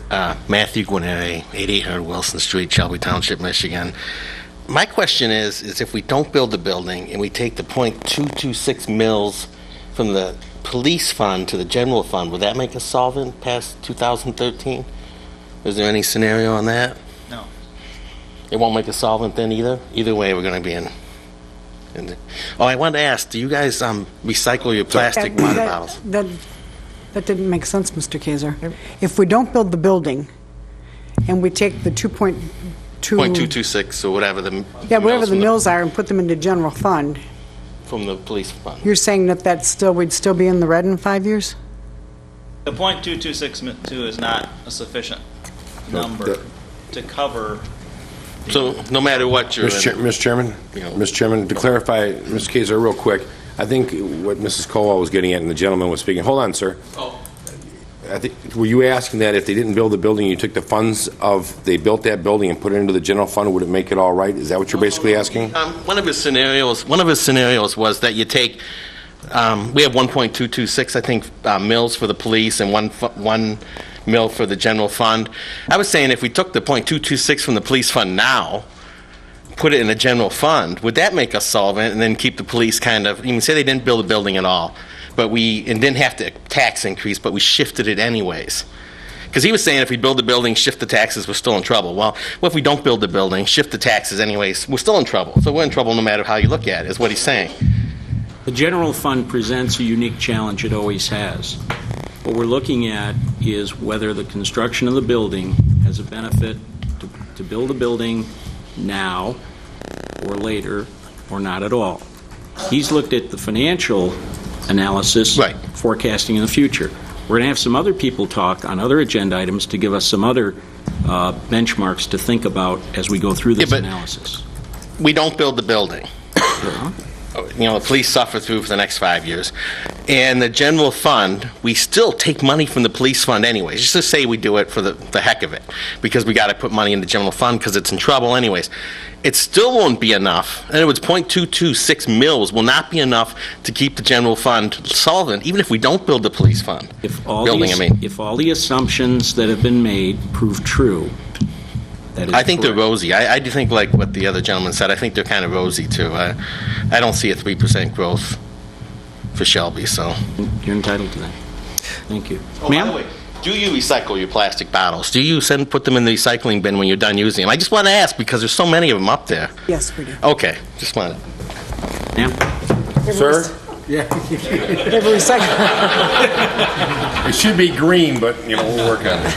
Matthew Guarnieri, 8800 Wilson Street, Shelby Township, Michigan. My question is if we don't build the building and we take the .226 mils from the police fund to the general fund, would that make us solvent past 2013? Is there any scenario on that? No. It won't make us solvent then either? Either way, we're going to be in oh, I wanted to ask, do you guys recycle your plastic water bottles? That didn't make sense, Mr. Kaiser. If we don't build the building and we take the 2.226 or whatever the whatever the mills are and put them into general fund, from the police fund. you're saying that we'd still be in the red in 5 years? The .2262 is not a sufficient number to cover. So no matter what you're Mr. Chairman, Mr. Chairman, to clarify, Mr. Kaiser, real quick, I think what Mrs. Colwell was getting at and the gentleman was speaking. Hold on, sir. Oh. I think, were you asking that if they didn't build the building, you took the funds they built that building and put it into the general fund, would it make it all right? Is that what you're basically asking? One of his scenarios was that you take, we have 1.226, I think, mills for the police and one mil for the general fund. I was saying if we took the .226 from the police fund now, put it in the general fund, would that make us solvent and then keep the police kind of, you can say they didn't build a building at all, but and didn't have to tax increase, but we shifted it anyways. Because he was saying if we build the building, shift the taxes, we're still in trouble. Well, what if we don't build the building, shift the taxes anyways, we're still in trouble. So we're in trouble no matter how you look at it, is what he's saying. The general fund presents a unique challenge. It always has. What we're looking at is whether the construction of the building has a benefit to build a building now or later or not at all. He's looked at the financial analysis, right, forecasting in the future. We're going to have some other people talk on other agenda items to give us some other benchmarks to think about as we go through this analysis. We don't build the building. The police suffer through for the next 5 years. And the general fund, we still take money from the police fund anyways. Just to say we do it for the heck of it, because we got to put money in the general fund because it's in trouble anyways. It still won't be enough. In other words, .226 mils will not be enough to keep the general fund solvent, even if we don't build the police fund. If all the assumptions that have been made prove true, that is I think correct. they're rosy. I do think, like what the other gentleman said, I think they're kind of rosy, too. I don't see a 3% growth for Shelby, so. You're entitled to that. Thank you. Oh, by the way, do you recycle your plastic bottles? Do you put them in the recycling bin when you're done using them? I just want to ask, because there's so many of them up there. Yes, we do. Okay, just wanted. Ma'am? Sir? Yeah. They were recycled. It should be green, but, we'll work on it.